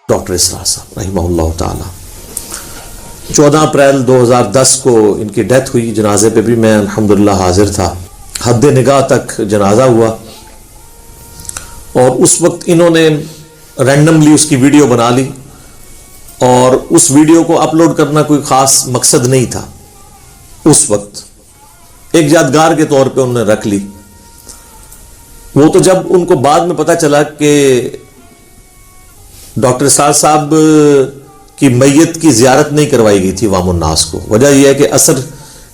Doctor اسرار صاحب رحمہ اللہ تعالی. 14 اپریل 2010 کو ان کی ڈیتھ ہوئی. جنازے پہ بھی میں الحمدللہ حاضر تھا. حد نگاہ تک جنازہ ہوا اور اس وقت انہوں نے رینڈملی اس کی ویڈیو بنا لی اور اس ویڈیو کو اپلوڈ کرنا کوئی خاص مقصد نہیں تھا. اس وقت ایک یادگار کے طور پہ انہوں نے رکھ لی. وہ تو جب ان کو بعد میں پتہ چلا کہ ڈاکٹر اسرار صاحب کی میت کی زیارت نہیں کروائی گئی تھی عوام الناس کو. وجہ یہ ہے کہ عصر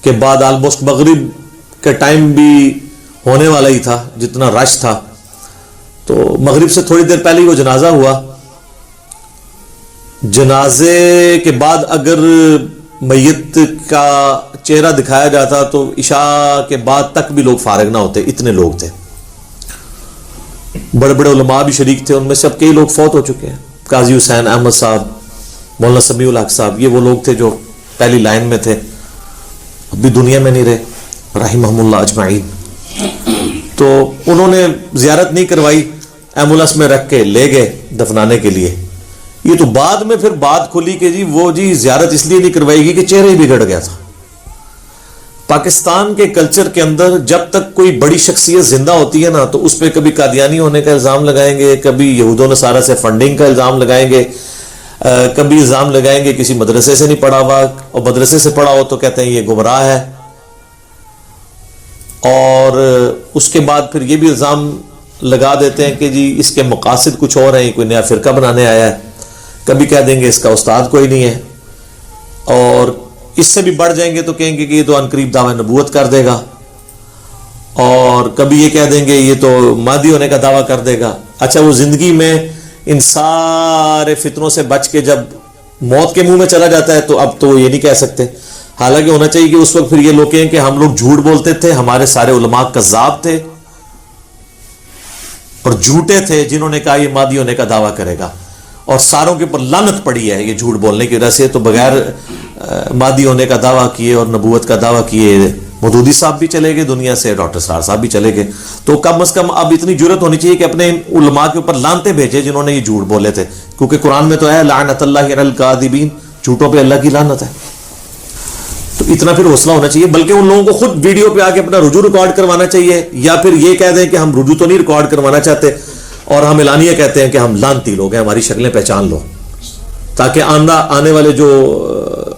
کے بعد آلموسٹ مغرب کا ٹائم بھی ہونے والا ہی تھا, جتنا رش تھا. تو مغرب سے تھوڑی دیر پہلے وہ جنازہ ہوا. جنازے کے بعد اگر میت کا چہرہ دکھایا جاتا تو عشاء کے بعد تک بھی لوگ فارغ نہ ہوتے, اتنے لوگ تھے. بڑے بڑے علماء بھی شریک تھے, ان میں سے اب کئی لوگ فوت ہو چکے ہیں. قاضی حسین احمد صاحب, مولانا سمیع الحق صاحب, یہ وہ لوگ تھے جو پہلی لائن میں تھے, اب بھی دنیا میں نہیں رہے رحمہم اللہ اجمعین. تو انہوں نے زیارت نہیں کروائی, ایمبولینس میں رکھ کے لے گئے دفنانے کے لیے. یہ تو بعد میں پھر بات کھلی کہ جی زیارت اس لیے نہیں کروائی گی کہ چہرہ ہی بگڑ گیا تھا. پاکستان کے کلچر کے اندر جب تک کوئی بڑی شخصیت زندہ ہوتی ہے نا تو اس پہ کبھی قادیانی ہونے کا الزام لگائیں گے, کبھی یہود و نصارہ سے فنڈنگ کا الزام لگائیں گے, کبھی الزام لگائیں گے کسی مدرسے سے نہیں پڑھا ہوا, اور مدرسے سے پڑھا ہو تو کہتے ہیں یہ گمراہ ہے. اور اس کے بعد پھر یہ بھی الزام لگا دیتے ہیں کہ جی اس کے مقاصد کچھ اور ہیں, کوئی نیا فرقہ بنانے آیا ہے. کبھی کہہ دیں گے اس کا استاد کوئی نہیں ہے, اور اس سے بھی بڑھ جائیں گے تو کہیں گے کہ یہ تو عنقریب دعوی نبوت کر دے گا, اور کبھی یہ کہہ دیں گے یہ تو مہدی ہونے کا دعویٰ کر دے گا. اچھا, وہ زندگی میں ان سارے فتنوں سے بچ کے جب موت کے منہ میں چلا جاتا ہے تو اب تو وہ یہ نہیں کہہ سکتے. حالانکہ ہونا چاہیے کہ اس وقت پھر یہ لوگ کہیں کہ ہم لوگ جھوٹ بولتے تھے, ہمارے سارے علماء کذاب تھے اور جھوٹے تھے جنہوں نے کہا یہ مہدی ہونے کا دعویٰ کرے گا, اور ساروں کے اوپر لعنت پڑی ہے یہ جھوٹ بولنے کی وجہ سے. تو بغیر مہدی ہونے کا دعویٰ کیے اور نبوت کا دعویٰ کیے مودودی صاحب بھی چلے گئے دنیا سے, ڈاکٹر اسرار صاحب بھی چلے گئے. تو کم از کم اب اتنی جرت ہونی چاہیے کہ اپنے علماء کے اوپر لعنتیں بھیجے جنہوں نے یہ جھوٹ بولے تھے, کیونکہ قرآن میں تو ہے لعنت اللہ علی الکاذبین, جھوٹوں پہ اللہ کی لعنت ہے. تو اتنا پھر حوصلہ ہونا چاہیے. بلکہ ان لوگوں کو خود ویڈیو پہ آ کے اپنا رجوع ریکارڈ کروانا چاہیے, یا پھر یہ کہہ دیں کہ ہم رجوع تو نہیں ریکارڈ کروانا چاہتے اور ہم اعلانیہ کہتے ہیں کہ ہم لعنتی لوگ ہیں, ہماری شکلیں پہچان لو, تاکہ آنے والے جو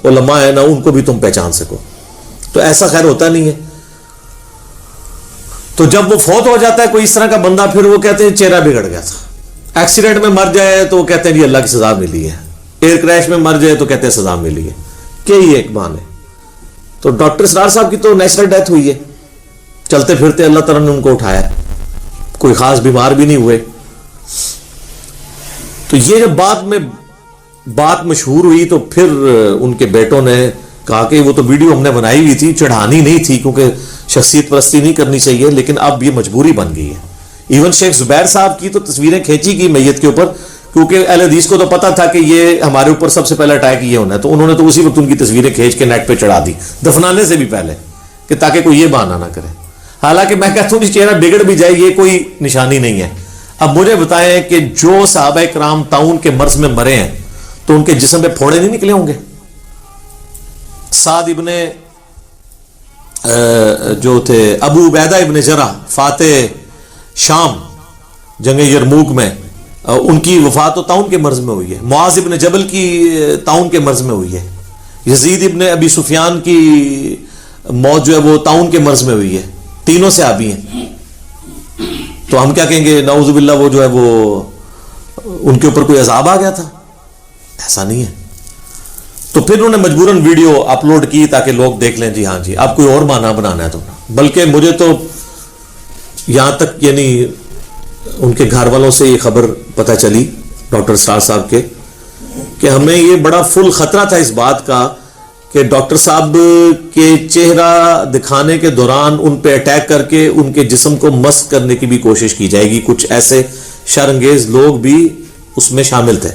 علماء ہیں نا ان کو بھی تم پہچان سکو. تو ایسا خیر ہوتا نہیں ہے. تو جب وہ فوت ہو جاتا ہے کوئی اس طرح کا بندہ, پھر وہ کہتے ہیں چہرہ بگڑ گیا تھا. ایکسیڈنٹ میں مر جائے تو وہ کہتے ہیں جی اللہ کی سزا ملی ہے, ایئر کریش میں مر جائے تو کہتے ہیں سزا ملی ہے. کہ یہ ایک بہانے. تو ڈاکٹر اسرار صاحب کی تو نیچرل ڈیتھ ہوئی ہے, چلتے پھرتے اللہ تعالیٰ نے ان کو اٹھایا, کوئی خاص بیمار بھی نہیں ہوئے. تو یہ جب بات مشہور ہوئی تو پھر ان کے بیٹوں نے کہا کہ وہ تو ویڈیو ہم نے بنائی ہوئی تھی, چڑھانی نہیں تھی کیونکہ شخصیت پرستی نہیں کرنی چاہیے, لیکن اب یہ مجبوری بن گئی ہے. ایون شیخ زبیر صاحب کی تو تصویریں کھینچی کی میت کے اوپر, کیونکہ اہل حدیث کو تو پتا تھا کہ یہ ہمارے اوپر سب سے پہلا اٹیک یہ ہونا ہے, تو انہوں نے تو اسی وقت ان کی تصویریں کھینچ کے نیٹ پہ چڑھا دی دفنانے سے بھی پہلے, کہ تاکہ کوئی یہ بہانہ نہ کرے. حالانکہ میں کہتا ہوں چہرہ بگڑ بھی جائے یہ کوئی نشانی نہیں ہے. اب مجھے بتائیں کہ جو صحابہ کرام طاعون کے مرض میں مرے ہیں تو ان کے جسم پہ پھوڑے نہیں نکلے ہوں گے؟ سعد ابن جو تھے ابو عبیدہ ابن جرح فاتح شام جنگ یرموک میں, ان کی وفات تو طاعون کے مرض میں ہوئی ہے. معاذ ابن جبل کی طاعون کے مرض میں ہوئی ہے. یزید ابن ابی سفیان کی موت جو ہے وہ طاعون کے مرض میں ہوئی ہے. تینوں صحابی ہیں. تو ہم کیا کہیں گے نعوذ باللہ وہ جو ہے وہ ان کے اوپر کوئی عذاب آ گیا تھا؟ ایسا نہیں ہے. تو پھر انہوں نے مجبوراً ویڈیو اپلوڈ کی تاکہ لوگ دیکھ لیں جی ہاں جی اب کوئی اور معنی بنانا ہے تو. بلکہ مجھے تو یہاں تک یعنی ان کے گھر والوں سے یہ خبر پتہ چلی ڈاکٹر اسرار صاحب کے, کہ ہمیں یہ بڑا فل خطرہ تھا اس بات کا کہ ڈاکٹر صاحب کے چہرہ دکھانے کے دوران ان پہ اٹیک کر کے ان کے جسم کو مسخ کرنے کی بھی کوشش کی جائے گی. کچھ ایسے شرانگیز لوگ بھی اس میں شامل تھے.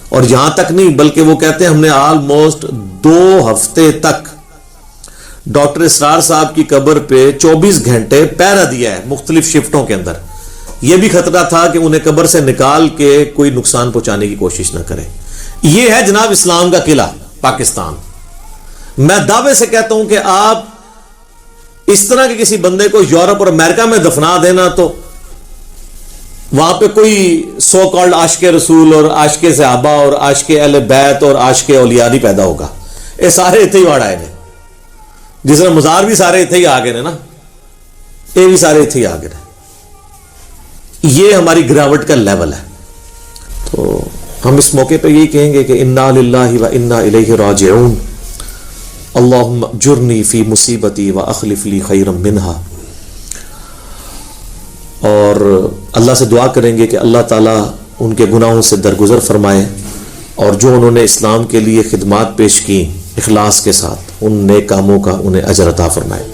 اور یہاں تک نہیں بلکہ وہ کہتے ہیں ہم نے آلموسٹ 2 ہفتے تک ڈاکٹر اسرار صاحب کی قبر پہ 24 گھنٹے پہرا دیا ہے مختلف شفٹوں کے اندر, یہ بھی خطرہ تھا کہ انہیں قبر سے نکال کے کوئی نقصان پہنچانے کی کوشش نہ کرے. یہ ہے جناب اسلام کا قلعہ پاکستان. میں دعوے سے کہتا ہوں کہ آپ اس طرح کے کسی بندے کو یورپ اور امریکہ میں دفنا دینا تو وہاں پہ کوئی سو کالڈ عاشق رسول اور عاشق صحابہ اور عاشق اہل بیت اور عاشق اولیاء نہیں پیدا ہوگا. یہ سارے اتنے ہی واڑ آئے نے. جس طرح مزار بھی سارے اتنے ہی آ گئے نا, یہ بھی سارے اتنے ہی آ گئے. یہ ہماری گراوٹ کا لیول ہے. تو ہم اس موقع پہ یہی کہیں گے کہ انا للہ و انا الیہ راجعون. اللہم اجرنی فی مصیبتی و اخلف لی خیرا منہا. اور اللہ سے دعا کریں گے کہ اللہ تعالیٰ ان کے گناہوں سے درگزر فرمائے, اور جو انہوں نے اسلام کے لیے خدمات پیش کی اخلاص کے ساتھ, ان نیک کاموں کا انہیں اجر عطا فرمائے.